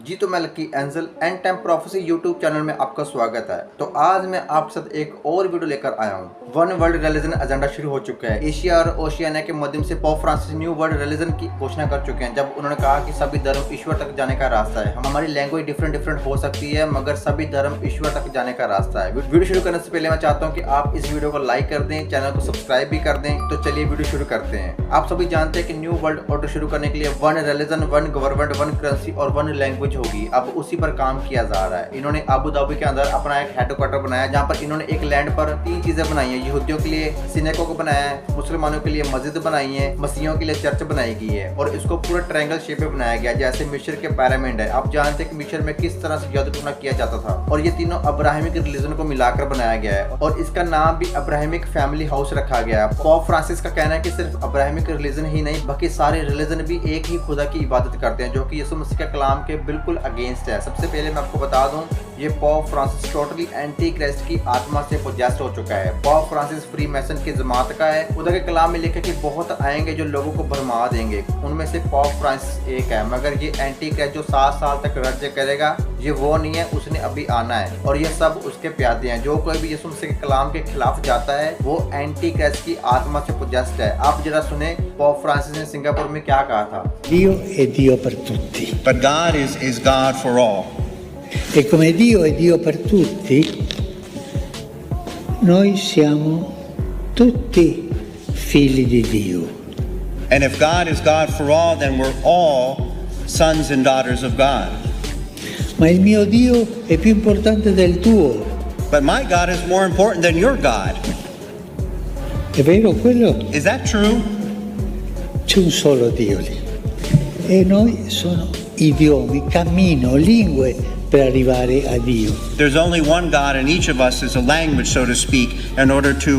जी तो मैं lucky angel and time prophecy YouTube channel में आपका स्वागत है। तो आज मैं आपके साथ एक और वीडियो लेकर आया हूँ। वन वर्ल्ड रिलीजन एजेंडा शुरू हो चुका है। एशिया और ओशियानिया के माध्यम से pope Francis new world religion की घोषणा कर चुके हैं, जब उन्होंने कहा कि सभी धर्म ईश्वर तक जाने का रास्ता है। हमारी लैंग्वेज डिफरेंट हो सकती है, मगर सभी धर्म ईश्वर तक जाने का रास्ता है। वीडियो शुरू करने से पहले मैं चाहता हूँ कि आप इस वीडियो को लाइक कर दें, चैनल को सब्सक्राइब भी कर दें। तो चलिए वीडियो शुरू करते हैं। आप सभी जानते हैं कि न्यू वर्ल्ड ऑर्डर शुरू करने के लिए one religion, one government, one currency और वन लैंग्वेज होगी। अब उसी पर काम किया जा रहा है। इन्होंने अबू धाबी के अंदर अपना एक हेडक्वार्टर बनाया, जहां पर इन्होंने एक लैंड पर 3 चीजें बनाई हैं। यहूदियों के लिए सिनेगोग बनाया है, मुसलमानों के लिए मस्जिद बनाई है, मसीहियों के लिए चर्च बनाई गई है और इसको पूरा ट्रायंगल शेप में बनाया गया, जैसे मिस्र के पिरामिड है। आप जानते हैं कि मिस्र में किस तरह से युद्ध किया जाता था और ये तीनों अब्राहमिक रिलीजन को मिलाकर बनाया गया है और इसका नाम भी अब्राहमिक फैमिली हाउस रखा गया है। पोप फ्रांसिस का कहना है कि सिर्फ अब्राहमिक रिलीजन ही नहीं, बाकी सारे रिलीजन भी एक ही खुदा की इबादत करते हैं, जो कि यीशु मसीह के कलाम के बिल्कुल अगेंस्ट है। सबसे पहले मैं आपको बता दूं, ये pope Francis totally anti Christ की आत्मा से पोजेस्ड हो चुका है। पोप फ्रांसिस फ्री मैसन की जमात का है। खुदा के कलाम में लिखा कि बहुत आएंगे जो लोगों को भरमा देंगे, उनमें से पोप फ्रांसिस एक है। मगर ये एंटी क्राइस्ट जो 7 साल तक राज्य करेगा, ये वो नहीं है, उसने अभी आना है और ये सब उसके प्यादे हैं। जो कोई भी यीशु मसीह के कलाम के खिलाफ जाता है वो एंटी क्राइस्ट की आत्मा से पोजेस्ड है। आप जरा सुने पोप फ्रांसिस ने सिंगापुर में क्या कहा था। Dio è Dio per tutti. But God is God for all. E come Dio è Dio per tutti, noi siamo tutti figli di Dio. And if God is God for all, then we're all sons and daughters of God. Ma il mio Dio è più importante del tuo. But my God is more important than your God. È vero quello? Is that true? C'è un solo Dio lì. E noi sono idiomi, cammino, lingue per arrivare a Dio. There's only one God, and each of us is a language, so to speak, in order to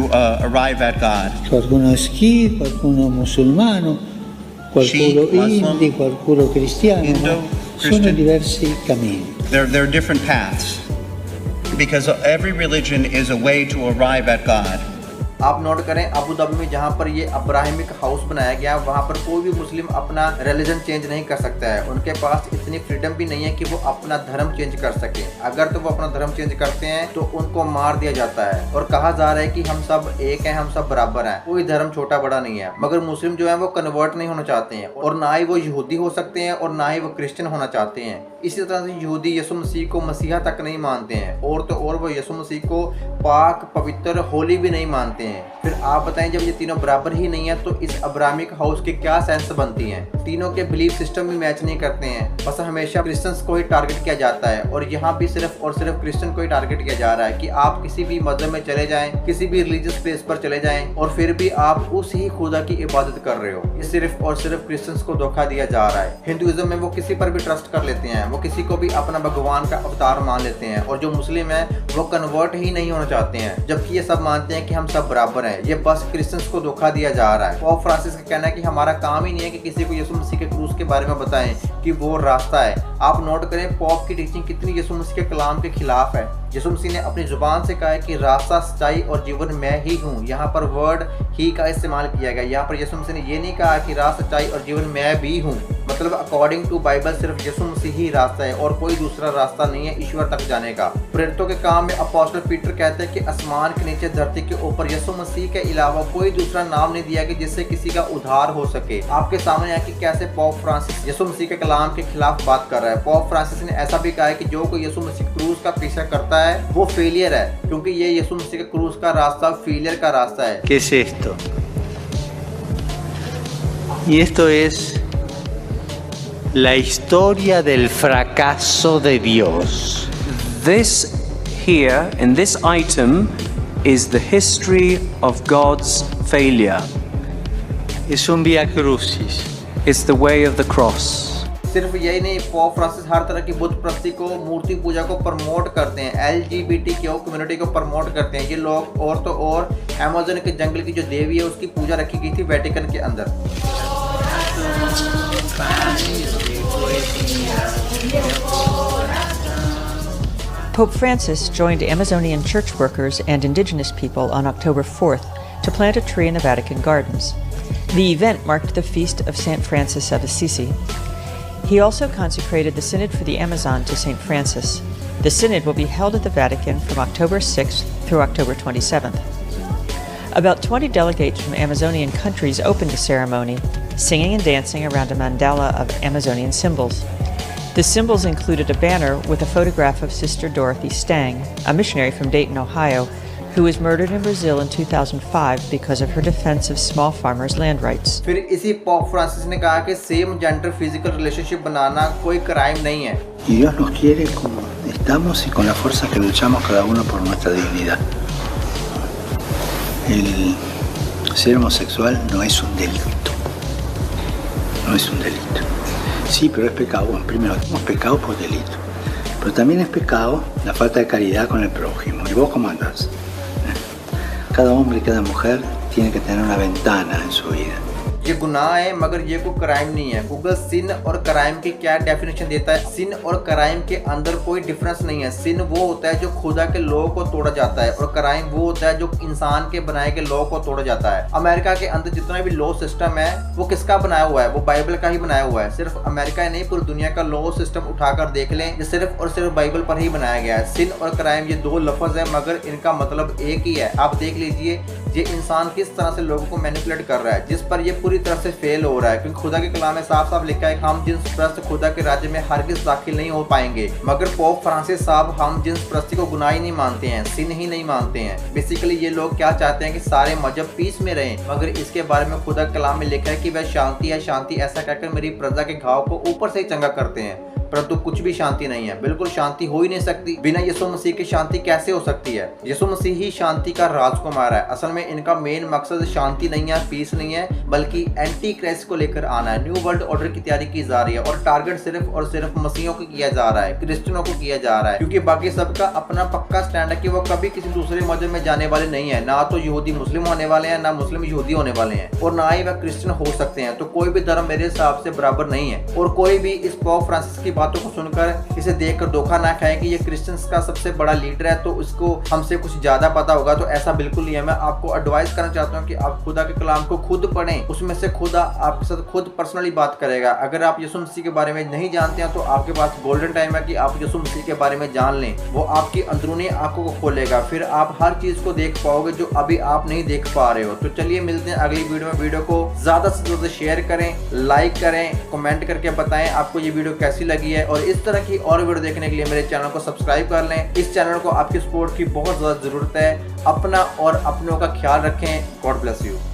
arrive at God. Qualcuno è Sikh, qualcuno musulmano, qualcuno Muslim, Hindi, qualcuno cristiano, Hindu, ma sono Christian. diversi cammini. There are different paths, because every religion is a way to arrive at God. आप note करें, Abu Dhabi में जहाँ पर ये Abrahamic house बनाया गया, वहाँ पर कोई भी मुस्लिम अपना रिलीजन चेंज नहीं कर सकता है। उनके पास इतनी फ्रीडम भी नहीं है कि वो अपना धर्म चेंज कर सके। अगर तो वो अपना धर्म चेंज करते हैं तो उनको मार दिया जाता है और कहा जा रहा है कि हम सब एक हैं, हम सब बराबर हैं, कोई धर्म छोटा बड़ा नहीं है। मगर मुस्लिम जो है वो कन्वर्ट नहीं होना चाहते हैं और ना ही वो यहूदी हो सकते हैं और ना ही वो क्रिश्चियन होना चाहते हैं। इसी तरह से यहूदी यीशु मसीह को मसीहा तक नहीं मानते हैं और तो और वो यीशु मसीह को पाक, पवित्र, होली भी नहीं मानते हैं। फिर आप बताएं, जब ये तीनों बराबर ही नहीं है तो इस अब्राहमिक हाउस की क्या सेंस बनती है। तीनों के बिलीफ सिस्टम भी मैच नहीं करते हैं, बस हमेशा क्रिश्चियंस को ही टारगेट किया जाता है और यहाँ भी सिर्फ और सिर्फ क्रिश्चियन को ही टारगेट किया जा रहा है कि आप किसी भी मजहब में चले जाएं, किसी भी रिलीजियस प्लेस पर चले जाएं और फिर भी आप उस ही खुदा की इबादत कर रहे हो। ये सिर्फ और सिर्फ क्रिश्चियंस को धोखा दिया जा रहा है। हिंदुइज्म में वो किसी पर भी ट्रस्ट कर लेते हैं, वो किसी को भी अपना भगवान का अवतार मान लेते हैं और जो मुस्लिम है वो कन्वर्ट ही नहीं होना चाहते हैं, जबकि ये सब मानते हैं कि हम सब बराबर हैं। ये बस क्रिश्चियंस को धोखा दिया जा रहा है। पोप फ्रांसिस का कहना है कि हमारा काम ही नहीं है कि किसी को यीशु मसीह के क्रूस के बारे में बताएं कि वो रास्ता है। आप नोट करें, पोप की टीचिंग कितनी यीशु मसीह के कलाम के खिलाफ है। यीशु मसीह ने अपनी जुबान से कहा है कि रास्ता, सच्चाई और जीवन मैं ही हूँ। यहाँ पर वर्ड ही का इस्तेमाल किया गया। यहाँ पर यीशु मसीह ने ये नहीं कहा कि रास्ता, सच्चाई और जीवन मैं भी हूँ। मतलब अकॉर्डिंग टू बाइबल सिर्फ यीशु मसीह ही रास्ता है और कोई दूसरा रास्ता नहीं है ईश्वर तक जाने का। प्रेरितों के काम में अपोस्टल पीटर कहते हैं कि आसमान के नीचे, धरती के ऊपर यीशु मसीह के अलावा कोई दूसरा नाम नहीं दिया कि जिससे किसी का उद्धार हो सके। आपके सामने है कि कैसे पोप फ्रांसिस यीशु मसीह के कलाम के खिलाफ बात कर रहा है। पोप फ्रांसिस ने ऐसा भी कहा है कि जो कोई यीशु मसीह क्रूस का पीछा करता है वो फेलियर है, क्योंकि ये यीशु मसीह के क्रूस का रास्ता फेलियर का रास्ता है। ¿Qué es esto? Y esto es la historia del fracaso de Dios. This here, in this item, is the history of God's failure. Es un vía crucis. It's the way of the cross. सिर्फ यही नहीं, pope Francis हर तरह की बुत प्रस्ती को, मूर्ति पूजा को promote करते हैं। LGBTQ कम्युनिटी को प्रमोट करते हैं। ये लोग और तो और अमेज़न के जंगल की जो देवी है उसकी पूजा रखी गई थी वेटिकन के अंदर। Pope Francis joined Amazonian church workers and indigenous people on October 4th to plant a tree in the Vatican gardens. The event marked the feast of St. Francis of Assisi. He also consecrated the Synod for the Amazon to St. Francis. The Synod will be held at the Vatican from October 6th through October 27th. About 20 delegates from Amazonian countries opened the ceremony, singing and dancing around a mandala of Amazonian symbols. The symbols included a banner with a photograph of Sister Dorothy Stang, a missionary from Dayton, Ohio, who was murdered in Brazil in 2005 because of her defense of small farmers' land rights. फिर इसी pop Francis ने कहा कि same gender physical relationship बनाना कोई crime नहीं है. Y Dios nos quiere como estamos y con la fuerza que luchamos cada uno por nuestra dignidad. El ser homosexual no es un delito. No es un delito. Sí, pero es pecado. Bueno, primero, hemos pecado por delito. Pero también es pecado la falta de caridad con el prójimo. ¿Y vos cómo andás? Cada hombre y cada mujer tiene que tener una ventana en su vida. ये गुनाह है मगर ये कोई crime नहीं है. Google सिन और crime की क्या डेफिनेशन देता है. सिन और क्राइम के अंदर कोई डिफरेंस नहीं है. सिन वो होता है जो खुदा के लॉ को तोड़ा जाता है और क्राइम वो होता है जो इंसान के बनाए के लॉ को तोड़ा जाता है. अमेरिका के अंदर जितना भी लॉ सिस्टम है वो किसका बनाया हुआ है? वो बाइबल का ही बनाया हुआ है. सिर्फ अमेरिका ही नहीं पूरी दुनिया का लॉ सिस्टम उठाकर देख लें, ये सिर्फ और सिर्फ बाइबल पर ही बनाया गया है. सिन और क्राइम ये दो लफ्ज है मगर इनका मतलब एक ही है. आप देख लीजिए ये इंसान किस तरह से लोगों को मैनिपुलेट कर रहा है, जिस पर ये पूरी तरह से फेल हो रहा है. क्योंकि खुदा के कलाम में साफ साफ लिखा है हम जिन्स परस्त खुदा के राज्य में हरगिज़ दाखिल नहीं हो पाएंगे. मगर पोप फ्रांसिस साहब हम जिन्स परस्ती को गुनाह ही नहीं मानते हैं, सिन ही नहीं मानते हैं. बेसिकली ये लोग क्या चाहते हैं कि सारे मजहब पीस में रहें, मगर इसके बारे में खुदा के कलाम में लिखा है कि वह शांति है, शांति ऐसा कहकर मेरी प्रजा के घाव को ऊपर से ही चंगा करते हैं. परंतु कुछ भी शांति नहीं है. बिल्कुल शांति हो ही नहीं सकती. बिना यीशु मसीह की शांति कैसे हो सकती है? यीशु मसीह ही शांति का राजकुमार है. असल में इनका मेन मकसद शांति नहीं है, पीस नहीं है, बल्कि एंटी क्राइस्ट को लेकर आना है. न्यू वर्ल्ड ऑर्डर की तैयारी की जा रही है और टारगेट सिर्फ और सिर्फ मसीहों को किया जा रहा है, क्रिश्चियनों को किया जा रहा है. क्योंकि बाकी सबका अपना पक्का स्टैंड है कि वो कभी किसी दूसरे मजहब में जाने वाले नहीं है. ना तो यहूदी मुस्लिम होने वाले हैं, ना मुस्लिम यहूदी होने वाले हैं, और ना ही वह क्रिश्चियन हो सकते हैं. तो कोई भी धर्म मेरे हिसाब से बराबर नहीं है. और कोई भी इस पोप फ्रांसिस की बातों को सुनकर इसे देखकर धोखा ना खाए कि ये क्रिश्चियंस का सबसे बड़ा लीडर है तो उसको हमसे कुछ ज्यादा पता होगा. तो ऐसा बिल्कुल नहीं है. मैं आपको एडवाइस करना चाहता हूँ कि आप खुदा के कलाम को खुद पढ़ें. उसमें से खुदा आपके साथ खुद पर्सनली बात करेगा. अगर आप यीशु मसीह के बारे में नहीं जानते हैं तो आपके पास गोल्डन टाइम है कि आप यीशु मसीह के बारे में जान लें. वो आपकी अंदरूनी आंखों को खोलेगा. फिर आप हर चीज को देख पाओगे जो अभी आप नहीं देख पा रहे हो. तो चलिए मिलते हैं अगली वीडियो में. वीडियो को ज्यादा से ज्यादा शेयर करें, लाइक करें, कमेंट करके बताएं आपको ये वीडियो कैसी लगी है. और इस तरह की और वीडियो देखने के लिए मेरे चैनल को सब्सक्राइब कर लें. इस चैनल को आपकी सपोर्ट की बहुत ज़्यादा ज़रूरत है. अपना और अपनों का ख्याल रखें. God bless you.